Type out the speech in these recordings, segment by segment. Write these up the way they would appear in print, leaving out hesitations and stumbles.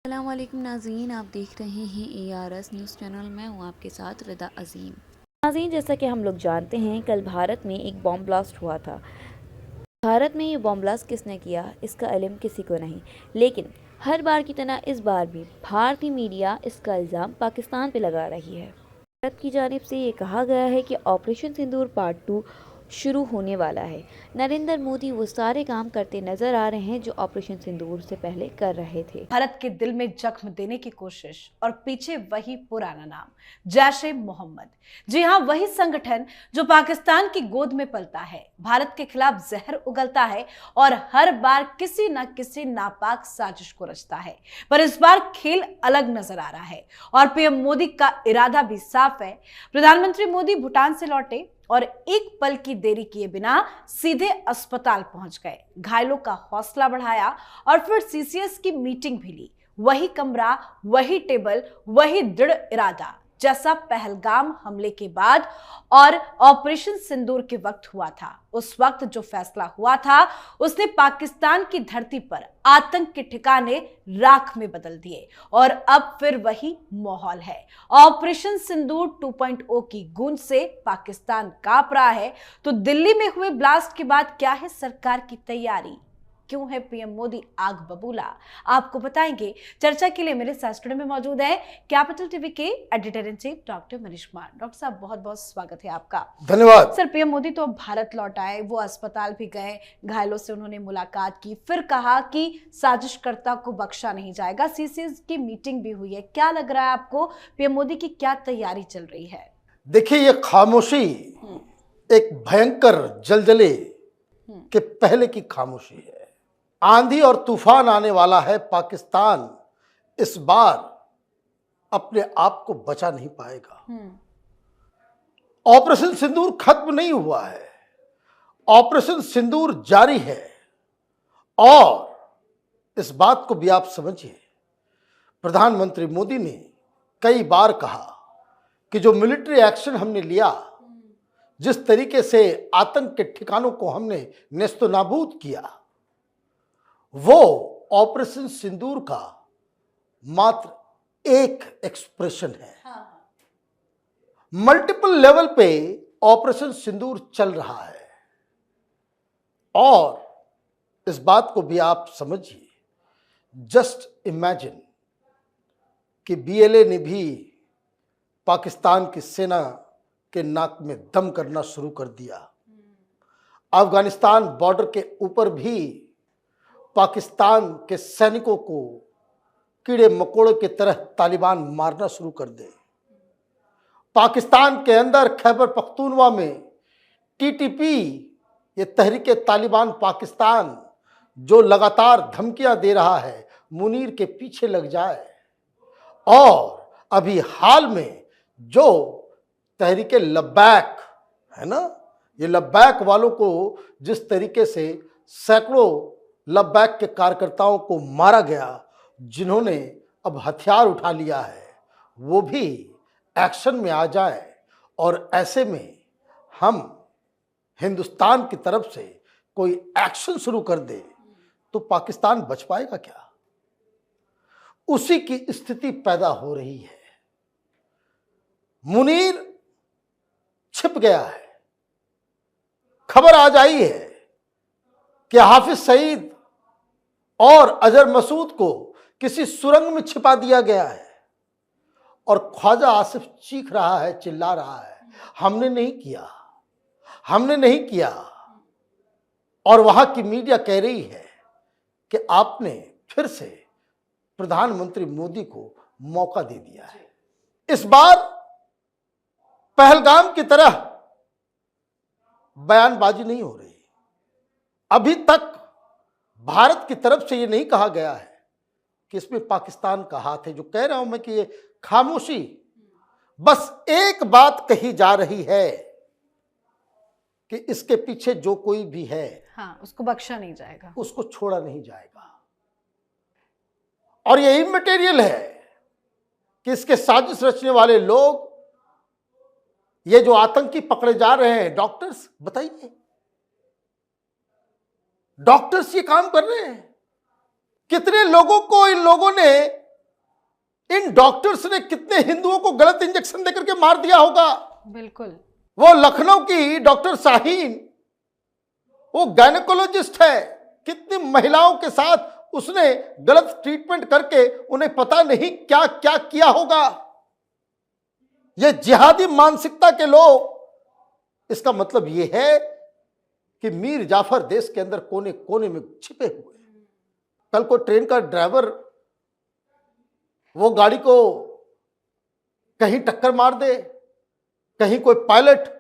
अस्सलाम वालेकुम नाज़रीन, आप देख रहे हैं ARS न्यूज़ चैनल। मैं हूँ आपके साथ रिदा अजीम। नाज़रीन, जैसा कि हम लोग जानते हैं, कल भारत में एक बॉम्ब ब्लास्ट हुआ था। भारत में ये बॉम्ब ब्लास्ट किसने किया, इसका इल्म किसी को नहीं। लेकिन हर बार की तरह इस बार भी भारतीय मीडिया इसका इल्ज़ाम पाकिस्तान पे लगा रही है। भारत की जानिब से ये कहा गया है कि ऑपरेशन सिंदूर पार्ट 2 शुरू होने वाला है। नरेंद्र मोदी वो सारे काम करते नजर आ रहे हैं जो ऑपरेशन सिंदूर से पहले कर रहे थे। भारत के दिल में जख्म देने की कोशिश और पीछे वही पुराना नाम जैश-ए मोहम्मद। जी हां, वही संगठन जो पाकिस्तान की गोद में पलता है, भारत के खिलाफ जहर उगलता है और हर बार किसी न किसी नापाक साजिश को रचता है। पर इस बार खेल अलग नजर आ रहा है और पीएम मोदी का इरादा भी साफ है। प्रधानमंत्री मोदी भूटान से लौटे और एक पल की देरी किए बिना सीधे अस्पताल पहुंच गए, घायलों का हौसला बढ़ाया और फिर सीसीएस की मीटिंग भी ली। वही कमरा, वही टेबल, वही दृढ़ इरादा जैसा पहलगाम हमले के बाद और ऑपरेशन सिंदूर के वक्त हुआ था। उस वक्त जो फैसला हुआ था उसने पाकिस्तान की धरती पर आतंक के ठिकाने राख में बदल दिए और अब फिर वही माहौल है। ऑपरेशन सिंदूर 2.0 की गूंज से पाकिस्तान कांप रहा है। तो दिल्ली में हुए ब्लास्ट के बाद क्या है सरकार की तैयारी, क्यों है पीएम मोदी आग बबूला, आपको बताएंगे। चर्चा के लिए मेरे साथ स्टूडियो में मौजूद है कैपिटल टीवी के editor in chief doctor Manish Kumar. Doctor साहब, बहुत बहुत स्वागत है आपका। धन्यवाद सर, पीएम मोदी तो भारत लौट आए, वो अस्पताल भी गए, घायलों से उन्होंने मुलाकात की, फिर कहा कि साजिशकर्ता को बख्शा नहीं जाएगा। सीसीएस की मीटिंग भी हुई है। क्या लग रहा है आपको, पीएम मोदी की क्या तैयारी चल रही है? देखिए, ये खामोशी एक भयंकर जलजले के पहले की खामोशी है। आंधी और तूफान आने वाला है। पाकिस्तान इस बार अपने आप को बचा नहीं पाएगा। ऑपरेशन सिंदूर खत्म नहीं हुआ है, ऑपरेशन सिंदूर जारी है। और इस बात को भी आप समझिए, प्रधानमंत्री मोदी ने कई बार कहा कि जो मिलिट्री एक्शन हमने लिया, जिस तरीके से आतंक के ठिकानों को हमने नेस्तनाबूद किया, वो ऑपरेशन सिंदूर का मात्र एक एक्सप्रेशन है। मल्टीपल लेवल पे ऑपरेशन सिंदूर चल रहा है। और इस बात को भी आप समझिए, जस्ट इमेजिन कि बीएलए ने भी पाकिस्तान की सेना के नाक में दम करना शुरू कर दिया। अफगानिस्तान बॉर्डर के ऊपर भी पाकिस्तान के सैनिकों को कीड़े मकोड़े की तरह तालिबान मारना शुरू कर दे। पाकिस्तान के अंदर खैबर पख्तूनवा में टीटीपी, ये तहरीके तालिबान पाकिस्तान, जो लगातार धमकियां दे रहा है मुनीर के पीछे लग जाए। और अभी हाल में जो तहरीके लब्बैक है ना, ये लब्बैक वालों को जिस तरीके से सैकड़ों लब्बैक के कार्यकर्ताओं को मारा गया, जिन्होंने अब हथियार उठा लिया है, वो भी एक्शन में आ जाए और ऐसे में हम हिंदुस्तान की तरफ से कोई एक्शन शुरू कर दे तो पाकिस्तान बच पाएगा क्या? उसी की स्थिति पैदा हो रही है। मुनीर छिप गया है। खबर आज आई है कि हाफिज सईद और अजहर मसूद को किसी सुरंग में छिपा दिया गया है और ख्वाजा आसिफ चीख रहा है, चिल्ला रहा है, हमने नहीं किया, हमने नहीं किया। और वहां की मीडिया कह रही है कि आपने फिर से प्रधानमंत्री मोदी को मौका दे दिया है। इस बार पहलगाम की तरह बयानबाजी नहीं हो रही। अभी तक भारत की तरफ से ये नहीं कहा गया है कि इसमें पाकिस्तान का हाथ है। जो कह रहा हूं मैं कि ये खामोशी, बस एक बात कही जा रही है कि इसके पीछे जो कोई भी है, उसको बख्शा नहीं जाएगा, उसको छोड़ा नहीं जाएगा। और ये इमटेरियल है कि इसके साजिश रचने वाले लोग, ये जो आतंकी पकड़े जा रहे हैं, डॉक्टर्स, बताइए, डॉक्टर्स ये काम कर रहे हैं। कितने लोगों को इन लोगों ने इन डॉक्टर्स ने कितने हिंदुओं को गलत इंजेक्शन देकर के मार दिया होगा। बिल्कुल। वो लखनऊ की डॉक्टर शाहीन, वो गायनेकोलॉजिस्ट है, कितनी महिलाओं के साथ उसने गलत ट्रीटमेंट करके उन्हें पता नहीं क्या क्या किया होगा। ये जिहादी मानसिकता के लोग, इसका मतलब ये है कि मीर जाफर देश के अंदर कोने कोने में छिपे हुए। कल को ट्रेन का ड्राइवर वो गाड़ी को कहीं टक्कर मार दे, कहीं कोई पायलट,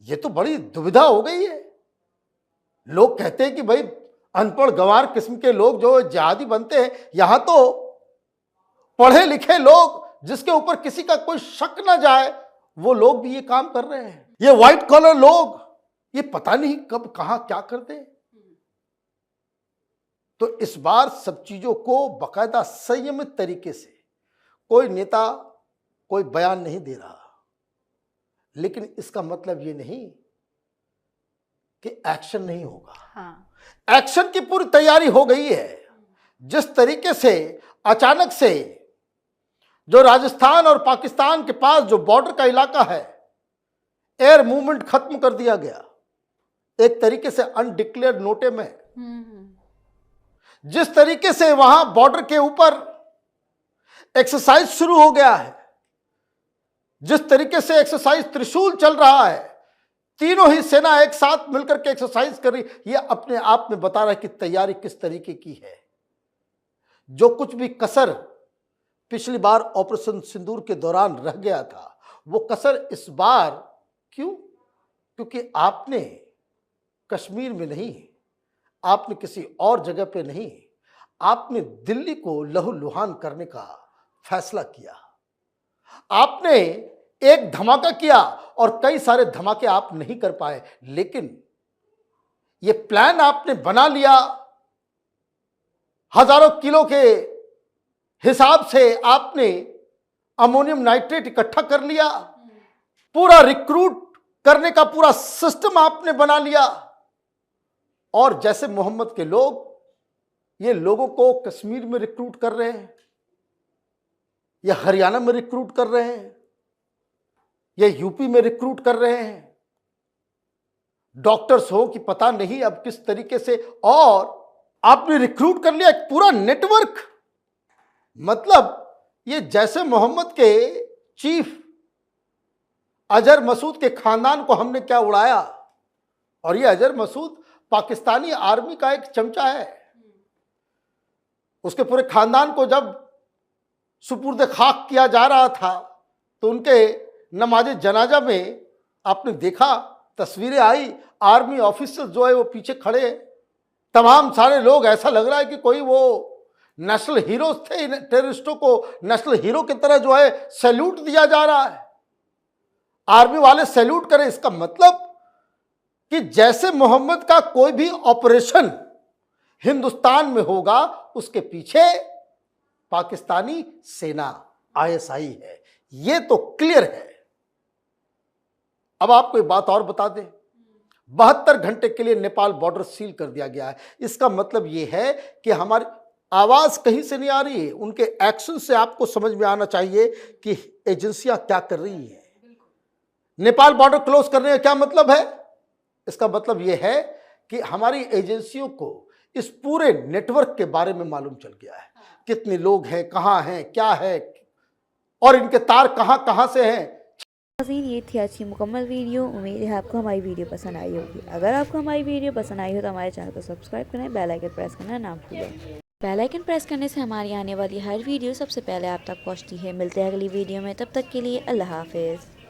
ये तो बड़ी दुविधा हो गई है। लोग कहते हैं कि भाई अनपढ़ गंवार किस्म के लोग जो जिहादी बनते हैं, यहां तो पढ़े लिखे लोग जिसके ऊपर किसी का कोई शक ना जाए, वो लोग भी ये काम कर रहे हैं। ये व्हाइट कॉलर लोग, ये पता नहीं कब कहां क्या करते हैं। तो इस बार सब चीजों को बाकायदा संयमित तरीके से, कोई नेता कोई बयान नहीं दे रहा, लेकिन इसका मतलब ये नहीं कि एक्शन नहीं होगा। हाँ। एक्शन की पूरी तैयारी हो गई है। जिस तरीके से अचानक से जो राजस्थान और पाकिस्तान के पास जो बॉर्डर का इलाका है, एयर मूवमेंट खत्म कर दिया गया, एक तरीके से अनडिक्लेयर्ड नोटे में। जिस तरीके से वहां बॉर्डर के ऊपर एक्सरसाइज शुरू हो गया है, जिस तरीके से एक्सरसाइज त्रिशूल चल रहा है, तीनों ही सेना एक साथ मिलकर के एक्सरसाइज कर रही, यह अपने आप में बता रहा है कि तैयारी किस तरीके की है। जो कुछ भी कसर पिछली बार ऑपरेशन सिंदूर के दौरान रह गया था, वो कसर इस बार क्यों? क्योंकि आपने कश्मीर में नहीं, आपने किसी और जगह पे नहीं, आपने दिल्ली को लहूलुहान करने का फैसला किया। आपने एक धमाका किया और कई सारे धमाके आप नहीं कर पाए, लेकिन ये प्लान आपने बना लिया। हजारों किलो के हिसाब से आपने अमोनियम नाइट्रेट इकट्ठा कर लिया, पूरा रिक्रूट करने का पूरा सिस्टम आपने बना लिया। और जैसे मोहम्मद के लोग ये लोगों को कश्मीर में रिक्रूट कर रहे हैं, या हरियाणा में रिक्रूट कर रहे हैं, या यूपी में रिक्रूट कर रहे हैं, डॉक्टर्स हो कि पता नहीं अब किस तरीके से, और आपने रिक्रूट कर लिया एक पूरा नेटवर्क। मतलब ये जैसे मोहम्मद के चीफ अजहर मसूद के खानदान को हमने क्या उड़ाया, और ये अजहर मसूद पाकिस्तानी आर्मी का एक चमचा है। उसके पूरे खानदान को जब सुपुर्द खाक किया जा रहा था, तो उनके नमाज जनाजा में आपने देखा, तस्वीरें आई, आर्मी ऑफिसर जो है वो पीछे खड़े, तमाम सारे लोग, ऐसा लग रहा है कि कोई वो नेशनल हीरोज थे। टेररिस्टों को नेशनल हीरो की तरह जो है सैल्यूट दिया जा रहा है, आर्मी वाले सैल्यूट करें। इसका मतलब कि जैसे मोहम्मद का कोई भी ऑपरेशन हिंदुस्तान में होगा, उसके पीछे पाकिस्तानी सेना आईएसआई है, ये तो क्लियर है। अब आपको एक बात और बता दें, 72 घंटे के लिए नेपाल बॉर्डर सील कर दिया गया है। इसका मतलब यह है कि हमारी आवाज कहीं से नहीं आ रही है, उनके एक्शन से आपको समझ में आना चाहिए कि एजेंसियां क्या कर रही हैं। नेपाल बॉर्डर क्लोज करने का क्या मतलब है? इसका मतलब यह है कि हमारी एजेंसियों को इस पूरे नेटवर्क के बारे में मालूम चल गया है, कितने लोग हैं, कहां हैं, क्या है, और इनके तार कहां कहां से हैं। नाज़रीन, ये थी आज की मुकम्मल वीडियो। उम्मीद है आपको हमारी वीडियो पसंद आई होगी। अगर आपको हमारी वीडियो पसंद आई हो तो हमारे चैनल को सब्सक्राइब करें, बेल आइकन प्रेस करना ना भूलें। बेल आइकन प्रेस करने से हमारी आने वाली हर वीडियो सबसे पहले आप तक पहुंचती है। मिलते हैं अगली वीडियो में, तब तक के लिए अल्लाह हाफिज़।